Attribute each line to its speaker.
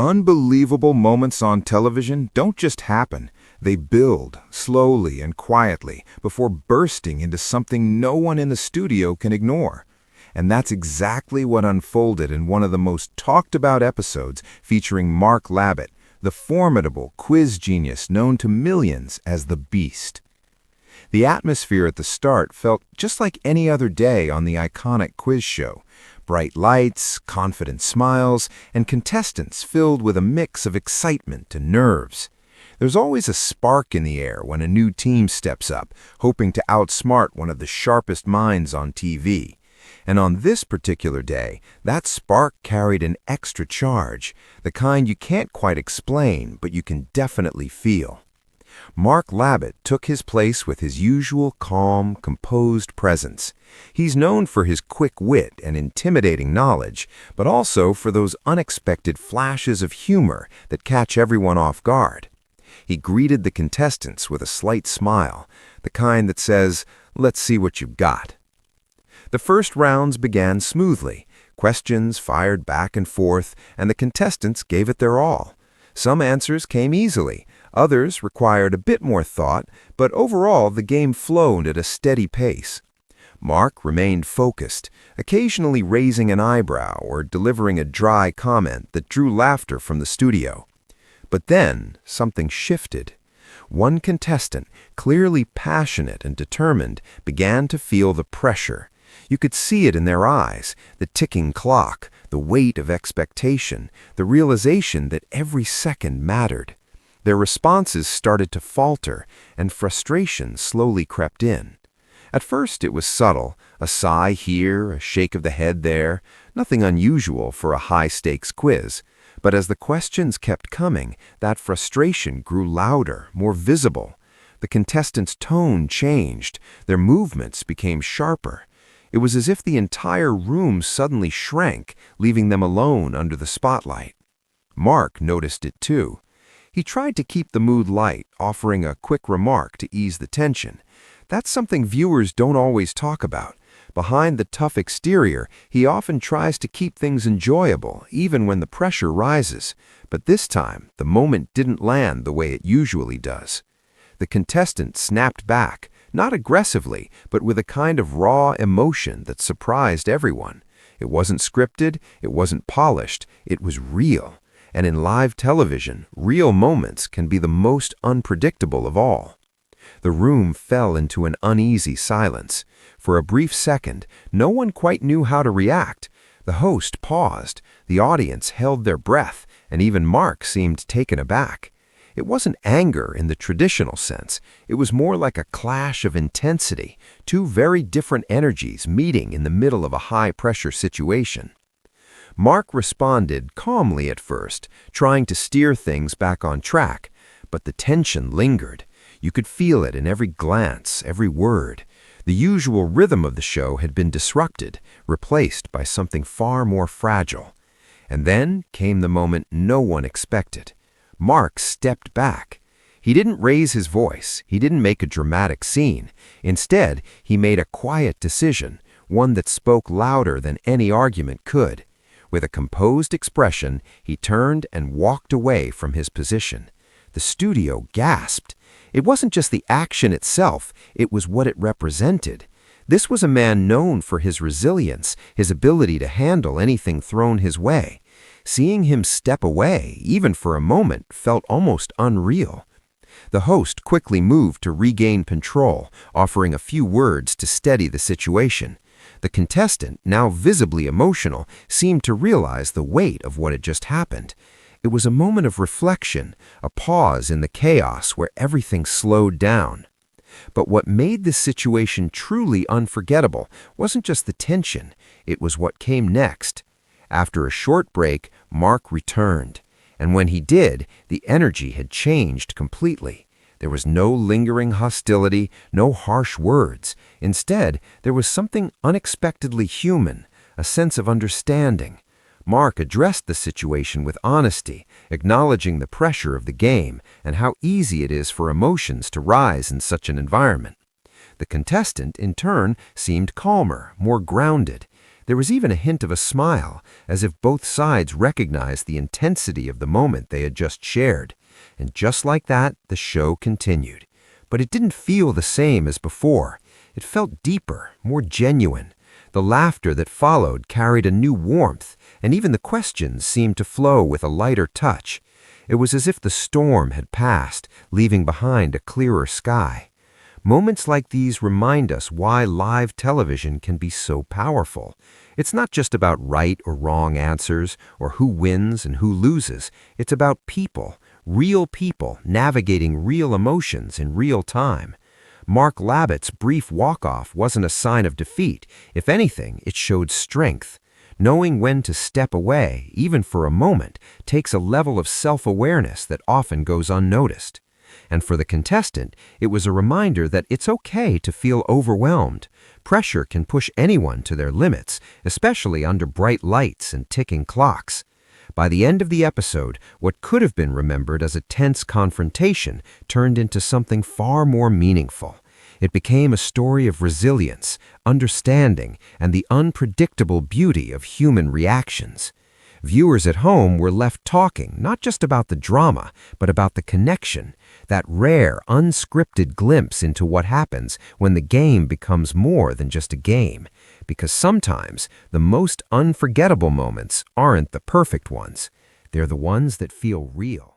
Speaker 1: Unbelievable moments on television don't just happen. They build, slowly and quietly, before bursting into something no one in the studio can ignore. And that's exactly what unfolded in one of the most talked-about episodes featuring Mark Labbett, the formidable quiz genius known to millions as the Beast. The atmosphere at the start felt just like any other day on the iconic quiz show. Bright lights, confident smiles, and contestants filled with a mix of excitement and nerves. There's always a spark in the air when a new team steps up, hoping to outsmart one of the sharpest minds on TV. And on this particular day, that spark carried an extra charge, the kind you can't quite explain, but you can definitely feel. Mark Labbett took his place with his usual calm, composed presence. He's known for his quick wit and intimidating knowledge, but also for those unexpected flashes of humor that catch everyone off guard. He greeted the contestants with a slight smile, the kind that says, "Let's see what you've got." The first rounds began smoothly. Questions fired back and forth, and the contestants gave it their all. Some answers came easily. Others required a bit more thought, but overall the game flowed at a steady pace. Mark remained focused, occasionally raising an eyebrow or delivering a dry comment that drew laughter from the studio. But then something shifted. One contestant, clearly passionate and determined, began to feel the pressure. You could see it in their eyes, the ticking clock, the weight of expectation, the realization that every second mattered. Their responses started to falter, and frustration slowly crept in. At first it was subtle, a sigh here, a shake of the head there, nothing unusual for a high-stakes quiz. But as the questions kept coming, that frustration grew louder, more visible. The contestants' tone changed, their movements became sharper. It was as if the entire room suddenly shrank, leaving them alone under the spotlight. Mark noticed it too. He tried to keep the mood light, offering a quick remark to ease the tension. That's something viewers don't always talk about. Behind the tough exterior, he often tries to keep things enjoyable, even when the pressure rises. But this time, the moment didn't land the way it usually does. The contestant snapped back, not aggressively, but with a kind of raw emotion that surprised everyone. It wasn't scripted, it wasn't polished, it was real. And in live television, real moments can be the most unpredictable of all. The room fell into an uneasy silence. For a brief second, no one quite knew how to react. The host paused, the audience held their breath, and even Mark seemed taken aback. It wasn't anger in the traditional sense. It was more like a clash of intensity, two very different energies meeting in the middle of a high-pressure situation. Mark responded calmly at first, trying to steer things back on track, but the tension lingered. You could feel it in every glance, every word. The usual rhythm of the show had been disrupted, replaced by something far more fragile. And then came the moment no one expected. Mark stepped back. He didn't raise his voice. He didn't make a dramatic scene. Instead, he made a quiet decision, one that spoke louder than any argument could. With a composed expression, he turned and walked away from his position. The studio gasped. It wasn't just the action itself, it was what it represented. This was a man known for his resilience, his ability to handle anything thrown his way. Seeing him step away, even for a moment, felt almost unreal. The host quickly moved to regain control, offering a few words to steady the situation. The contestant, now visibly emotional, seemed to realize the weight of what had just happened. It was a moment of reflection, a pause in the chaos where everything slowed down. But what made this situation truly unforgettable wasn't just the tension, it was what came next. After a short break, Mark returned. And when he did, the energy had changed completely. There was no lingering hostility, no harsh words. Instead, there was something unexpectedly human, a sense of understanding. Mark addressed the situation with honesty, acknowledging the pressure of the game and how easy it is for emotions to rise in such an environment. The contestant, in turn, seemed calmer, more grounded.
Speaker 2: There was even a hint of a smile, as if both sides recognized the intensity of the moment they had just shared. And just like that, the show continued. But it didn't feel the same as before. It felt deeper, more genuine. The laughter that followed carried a new warmth, and even the questions seemed to flow with a lighter touch. It was as if the storm had passed, leaving behind a clearer sky. Moments like these remind us why live television can be so powerful. It's not just about right or wrong answers, or who wins and who loses. It's about people, real people navigating real emotions in real time. Mark Labbett's brief walk-off wasn't a sign of defeat. If anything, it showed strength. Knowing when to step away, even for a moment, takes a level of self-awareness that often goes unnoticed. And for the contestant, it was a reminder that it's okay to feel overwhelmed. Pressure can push anyone to their limits, especially under bright lights and ticking clocks. By the end of the episode, what could have been remembered as a tense confrontation turned into something far more meaningful. It became a story of resilience, understanding, and the unpredictable beauty of human reactions. Viewers at home were left talking not just about the drama, but about the connection, that rare, unscripted glimpse into what happens when the game becomes more than just a game. Because sometimes the most unforgettable moments aren't the perfect ones. They're the ones that feel real.